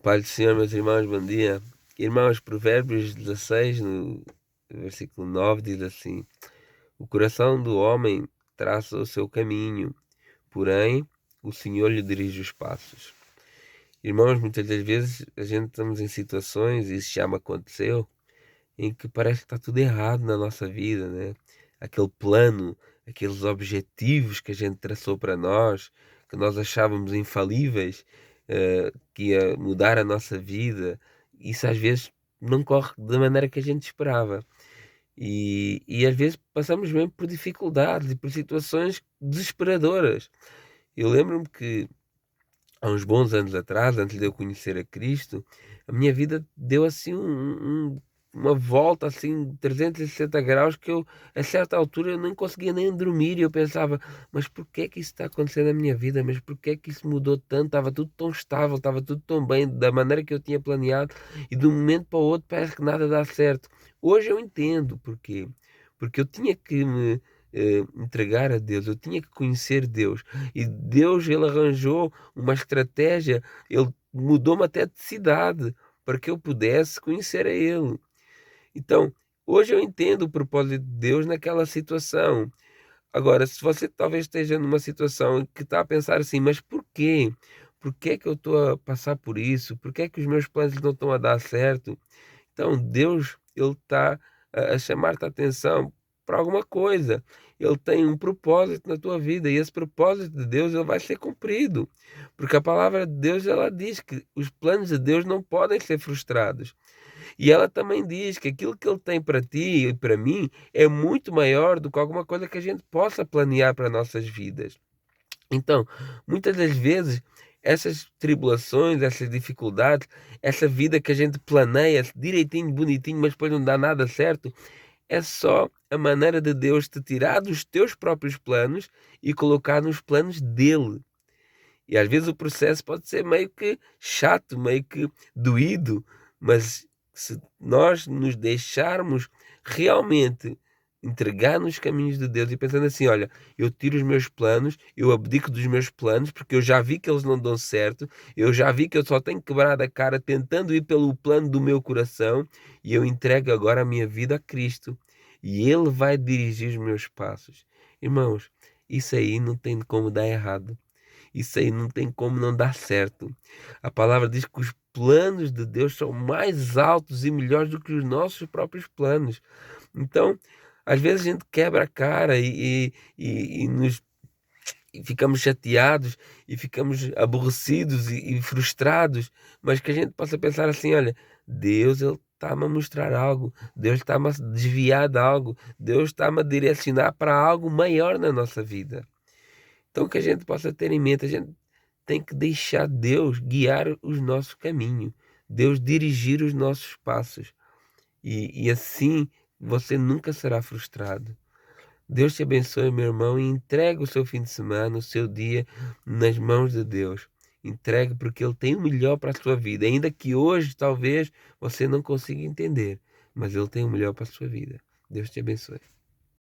Pai do Senhor, meus irmãos, bom dia. Irmãos, Provérbios 16, no versículo 9, diz assim: O coração do homem traça o seu caminho, porém o Senhor lhe dirige os passos. Irmãos, muitas das vezes a gente estamos em situações, e isso já me aconteceu, em que parece que está tudo errado na nossa vida, né? Aquele plano, aqueles objetivos que a gente traçou para nós, que nós achávamos infalíveis, que ia mudar a nossa vida, isso às vezes não corre da maneira que a gente esperava. E às vezes passamos mesmo por dificuldades e por situações desesperadoras. Eu lembro-me que há uns bons anos atrás, antes de eu conhecer a Cristo, a minha vida deu assim uma volta assim de 360 graus que eu, a certa altura, eu nem conseguia nem dormir e eu pensava, mas porquê é que isso está acontecendo na minha vida? Mas porquê é que isso mudou tanto? Estava tudo tão estável, estava tudo tão bem, da maneira que eu tinha planeado e de um momento para o outro parece que nada dá certo. Hoje eu entendo porquê. Porque eu tinha que me entregar a Deus, eu tinha que conhecer Deus. E Deus, ele arranjou uma estratégia, ele mudou-me até de cidade para que eu pudesse conhecer a Ele. Então, hoje eu entendo o propósito de Deus naquela situação. Agora, se você talvez esteja numa situação em que está a pensar assim, mas porquê? Porquê é que eu estou a passar por isso? Porquê é que os meus planos não estão a dar certo? Então, Deus, ele está a chamar-te a atenção para alguma coisa. Ele tem um propósito na tua vida e esse propósito de Deus ele vai ser cumprido. Porque a palavra de Deus ela diz que os planos de Deus não podem ser frustrados. E ela também diz que aquilo que ele tem para ti e para mim é muito maior do que alguma coisa que a gente possa planear para nossas vidas. Então, muitas das vezes, essas tribulações, essas dificuldades, essa vida que a gente planeia direitinho, bonitinho, mas depois não dá nada certo, é só a maneira de Deus te tirar dos teus próprios planos e colocar nos planos dele. E às vezes o processo pode ser meio que chato, meio que doído, mas se nós nos deixarmos realmente entregar nos caminhos de Deus e pensando assim, olha, eu tiro os meus planos, eu abdico dos meus planos, porque eu já vi que eles não dão certo, eu já vi que eu só tenho quebrado a cara tentando ir pelo plano do meu coração, e eu entrego agora a minha vida a Cristo, e Ele vai dirigir os meus passos. Irmãos, isso aí não tem como dar errado. Isso aí não tem como não dar certo. A palavra diz que os planos de Deus são mais altos e melhores do que os nossos próprios planos. Então, às vezes a gente quebra a cara e ficamos chateados e ficamos aborrecidos e frustrados, mas que a gente possa pensar assim, olha, Deus ele está-me a mostrar algo, Deus está-me a desviar de algo, Deus está-me a direcionar para algo maior na nossa vida. Então, que a gente possa ter em mente, a gente tem que deixar Deus guiar os nossos caminhos, Deus dirigir os nossos passos. E assim você nunca será frustrado. Deus te abençoe, meu irmão, e entregue o seu fim de semana, o seu dia, nas mãos de Deus. Entregue porque Ele tem o melhor para a sua vida, ainda que hoje talvez você não consiga entender, mas Ele tem o melhor para a sua vida. Deus te abençoe.